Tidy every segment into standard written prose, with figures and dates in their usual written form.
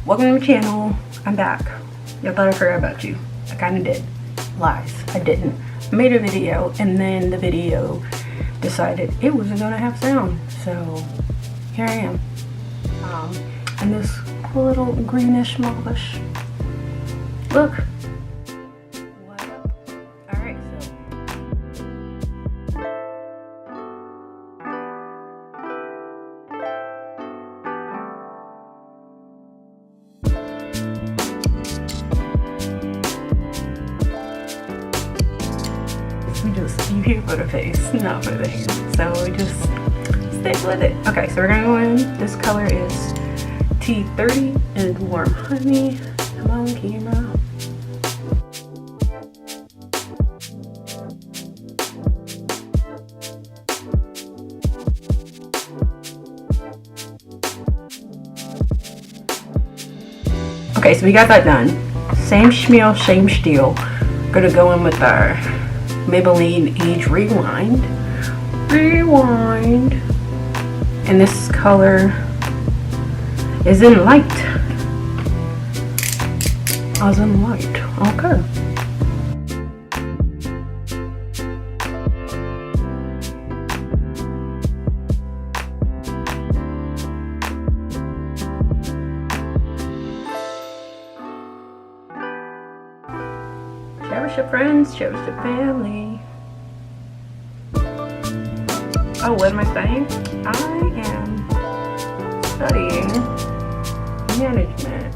Welcome to my channel. I'm back. Y'all thought I forgot about you. I kind of did. Lies. I didn't. I made a video and then the video decided it wasn't going to have sound. So here I am. And this cool little greenish mauvish look. What up? Alright, you here for the face, not for the hair. So just stick with it. Okay, so we're gonna go in. This color is T30 and Warm Honey. Come on, camera. Okay, so we got that done. Same schmeal, same steal. Gonna go in with our Maybelline Age Rewind. And this color is in light. As in light. Okay. Cherish your friends, cherish your family. Oh, what am I studying? I am studying management.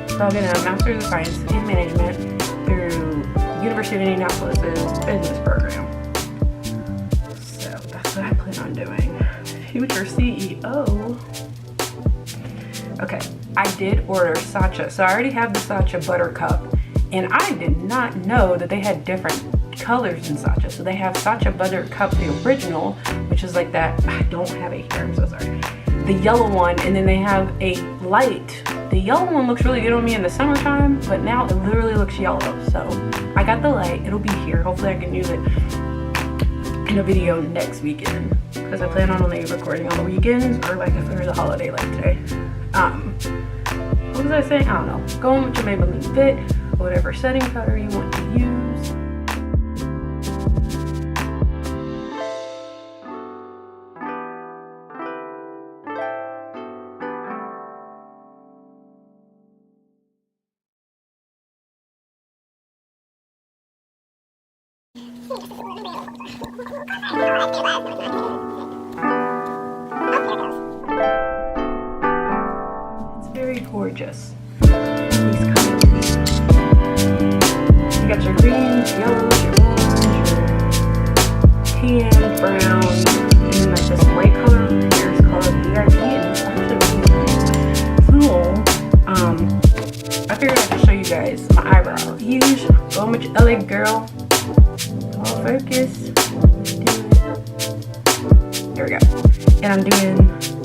So I'm getting a Master's of Science in Management through University of Indianapolis' business program. So that's what I plan on doing. Future CEO. Okay, I did order Sacha. So I already have the Sacha Buttercup. And I did not know that they had different colors in Sacha. So they have Sacha Buttercup, the original, which is like that. I don't have a hair, I'm so sorry. The yellow one, and then they have a light. The yellow one looks really good on me in the summertime, but now it literally looks yellow. So I got the light, it'll be here. Hopefully I can use it in a video next weekend. Because I plan on only recording on the weekends, or like if there's a holiday like today. What was I saying? I don't know. Go in with your Maybelline Fit. Whatever setting powder you want to use. It's very gorgeous. These colors. You got your greens, yellows, your orange, your tan, brown, and then like this white color here is called VIP, and it's actually really cool. I figured I could show you guys my eyebrow. Huge, going with your LA girl. All focus. There we go. And I'm doing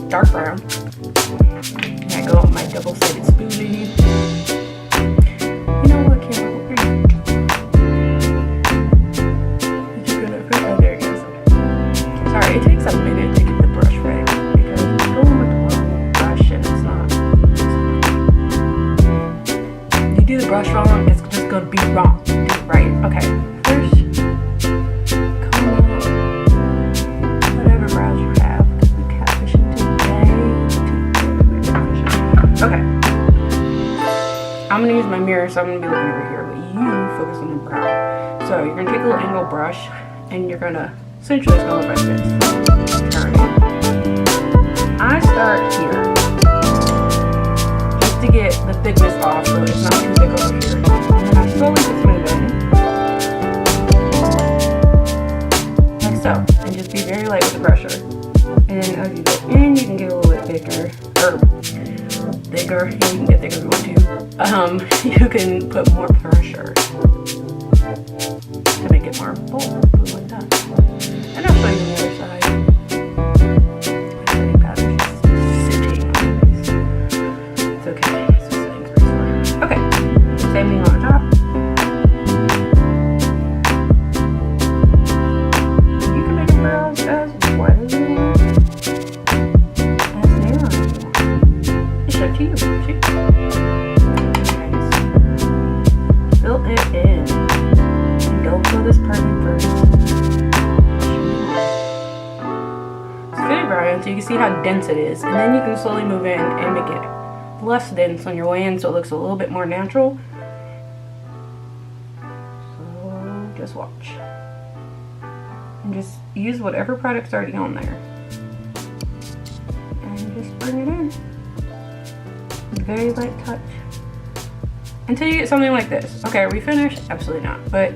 dark brown. And I go with my double-sided spoolie. You know what, camera? It takes a minute to get the brush ready because it's going with the wrong brush and it's not. You do the brush wrong, it's just going to be wrong. Do it right. Okay. First, comb out whatever brows you have because we're catfishing today. Okay. I'm going to use my mirror, so I'm going to be looking over here, but you focus on the brow. So you're going to take a little angled brush and you're going to essentially it's going to look like this. Turn it. I start here just to get the thickness off so it's not too thick over here. And then I slowly just move in. Like so. And just be very light with the pressure. And then as you go in, you can get a little bit thicker. Or thicker. You can get thicker if you want to. You can put more pressure to make it more bold. Like that. And I'll show you the other side. Setting powder just sitting on the face. It's okay. It's just setting first. Okay. Same thing on the top. You can make your brows as wide as you want. As narrow as you want. It's up to you. See? this part in first. It's very bright, so you can see how dense it is, and then you can slowly move in and make it less dense on your way in, so it looks a little bit more natural. So just watch. And just use whatever product's already on there. And just bring it in. Very light touch. Until you get something like this. Okay, are we finished? Absolutely not. But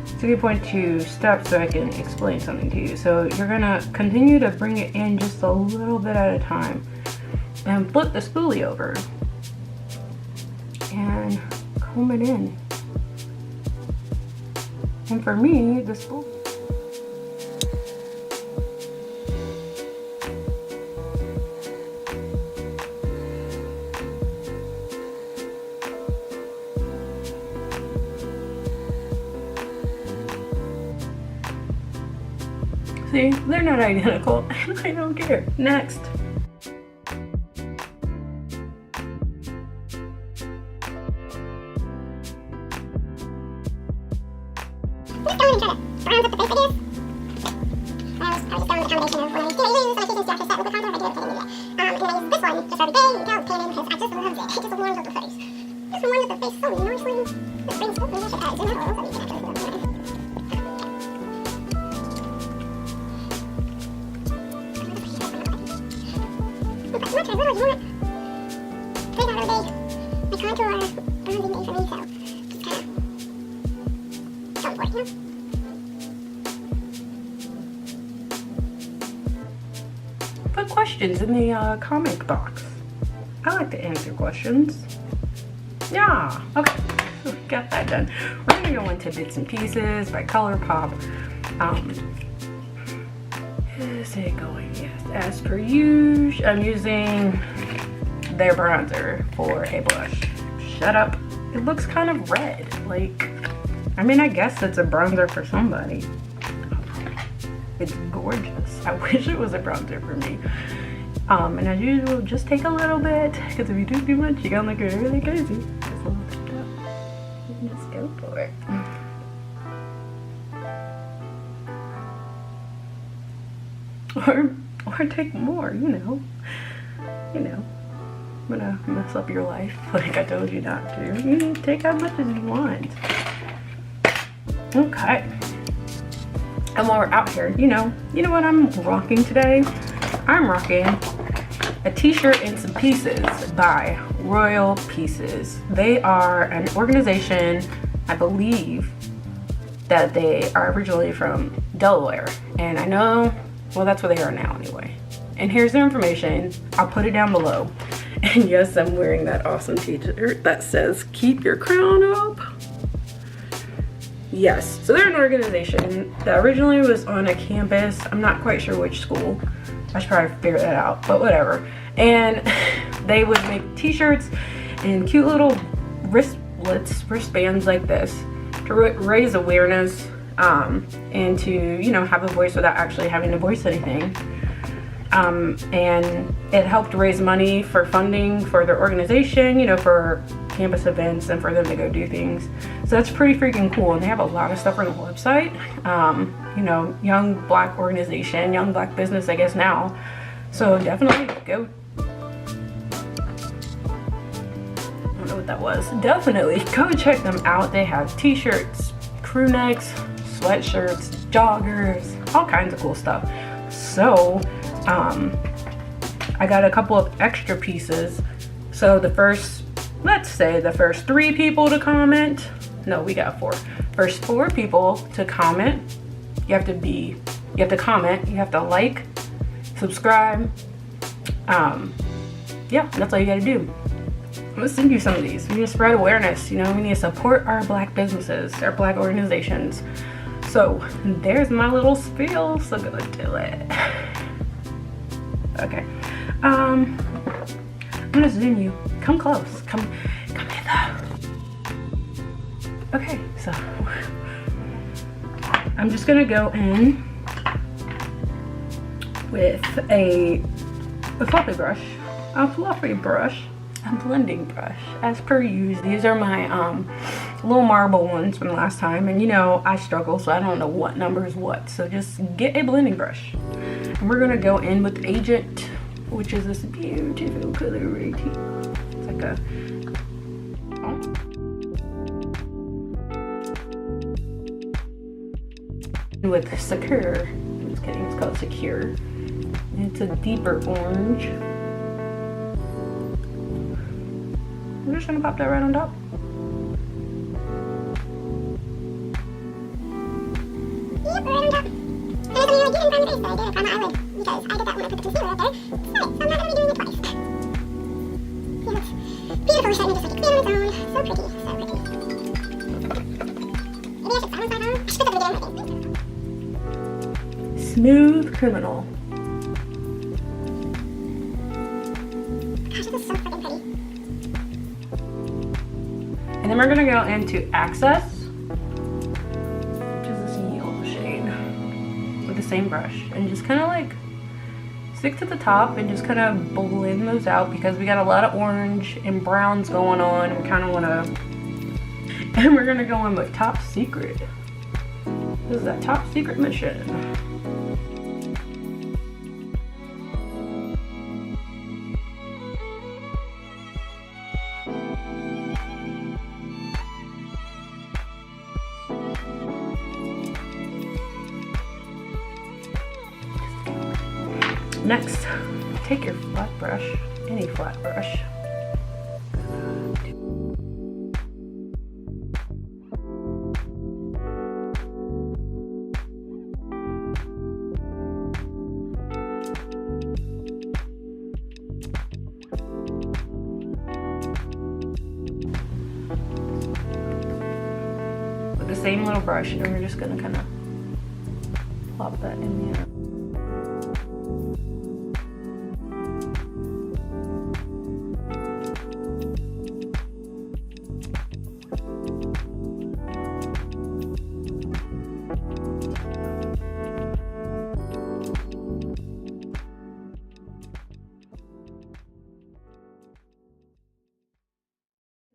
it's a good point to stop so I can explain something to you. So you're gonna continue to bring it in just a little bit at a time. And flip the spoolie over. And comb it in. And for me, the spoolie. See, they're not identical, and I don't care. Next. Put questions in the comment box. I like to answer questions. Yeah, okay, got that done. We're gonna go into Bits and Pieces by ColourPop. Is it going? Yes, as per usual. I'm using their bronzer for a blush. Shut up. It looks kind of red. Like, I mean, I guess it's a bronzer for somebody. It's gorgeous. I wish it was a bronzer for me. And as usual, just take a little bit, because if you do too much, you're gonna look really crazy. Just a little bit. Just go for it. Or take more, you know. I'm gonna mess up your life like I told you not to. You can take as much as you want. Okay. And while we're out here, you know what I'm rocking today? I'm rocking a t-shirt and some pieces by Royal Pieces. They are an organization, I believe, that they are originally from Delaware. And I know, well, that's where they are now anyway. And here's their information. I'll put it down below. And yes, I'm wearing that awesome t-shirt that says, "Keep your crown up." Yes, so they're an organization that originally was on a campus. I'm not quite sure which school. I should probably figure that out, but whatever. And they would make t-shirts and cute little wristbands like this to raise awareness and to, have a voice without actually having to voice anything. And it helped raise money for funding for their organization, for campus events and for them to go do things. So that's pretty freaking cool. And they have a lot of stuff on the website. Young Black organization, young Black business, I guess now. So definitely go. I don't know what that was. Definitely go check them out. They have t-shirts, crew necks, sweatshirts, joggers, all kinds of cool stuff. So I got a couple of extra pieces. So let's say the first 3 people to comment. No, we got 4. First 4 people to comment. You have to comment. You have to like, subscribe. Yeah, that's all you gotta do. I'm gonna send you some of these. We need to spread awareness. We need to support our Black businesses, our Black organizations. So there's my little spiel. So go do it. Okay. I'm gonna zoom you. Come close. Come hither. Okay, so I'm just gonna go in with a fluffy brush, a blending brush, as per usual. These are my little marble ones from the last time, and you know I struggle, so I don't know what number is what. So just get a blending brush, and we're gonna go in with Agent, which is this beautiful color right here. It's like a with Secure. I'm just kidding, it's called Secure. And it's a deeper orange. I'm just gonna pop that right on top. Yep, right on top. There's something I did in front of the face, but I did it on my eyelid because I did that when I put the concealer up there. So I'm not gonna be doing it twice. It looks beautifully shiny, just like a clear on its own. So pretty, so pretty. Maybe I should silence my phone. I should put the beginning, I think. Smooth Criminal. Gosh, this is so freaking pretty. And then we're gonna go into Access, which is this yellow shade, with the same brush, and just kind of like stick to the top and just kind of blend those out because we got a lot of orange and browns going on. We kind of want to, and we're gonna go in with Top Secret. This is that Top Secret mission. Next, take your flat brush, any flat brush. With the same little brush, and we're just gonna kind of plop that in there.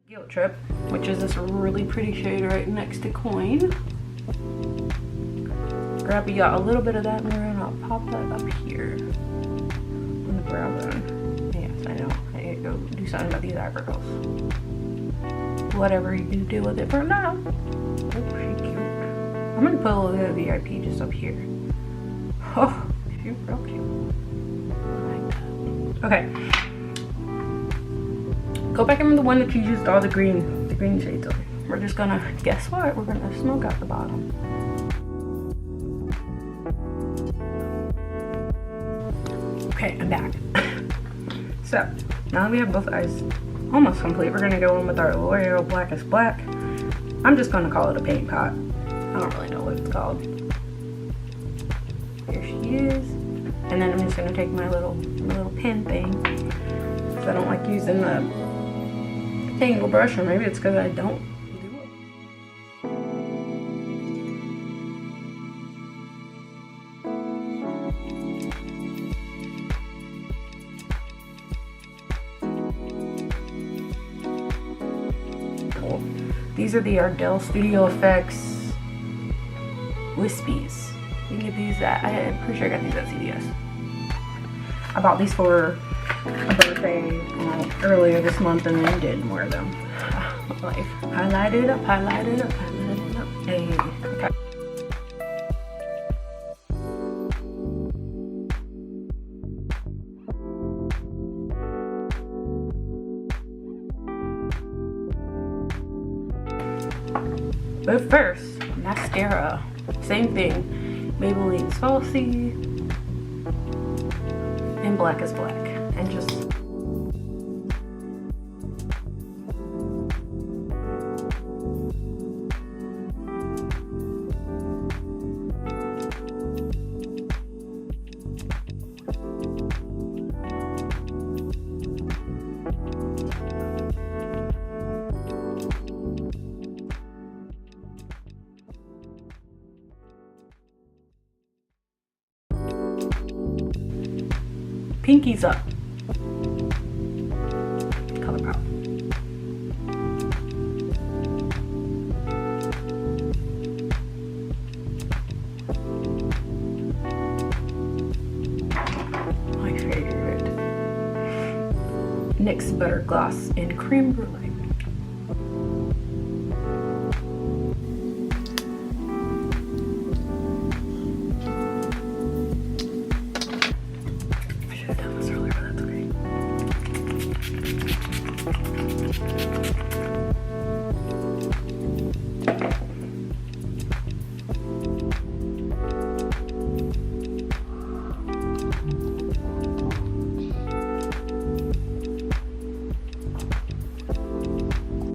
Guilt Trip, which is this really pretty shade right next to Coin. Grab a little bit of that, and we're gonna pop that up here on the brow bone. Yes, I know. I need to go do something about these eyebrows. Whatever you can do with it for now. Oh, she's cute. I'm gonna put a little bit of VIP just up here. Oh, she's real cute. Like that. Okay. Go back in with the one that you used all the green shades on. We're just gonna, guess what? We're gonna smoke out the bottom. Okay, I'm back. So, now that we have both eyes almost complete, we're gonna go in with our L'Oreal Blackest Black. I'm just gonna call it a paint pot. I don't really know what it's called. Here she is. And then I'm just gonna take my little pen thing. Because I don't like using the angle brush, or maybe it's because I don't do it. Cool. These are the Ardell Studio Effects Wispies. You can get these at, I'm pretty sure I got these at CVS. I bought these for a birthday earlier this month, and then didn't wear them. Life. Highlight it up, highlight it up, highlight it up. Hey, okay. But first, mascara. Same thing. Maybelline's Falsies and Blackest Black. And just pinkies up. ColourPop. NYX Butter Gloss in Creme Brulee.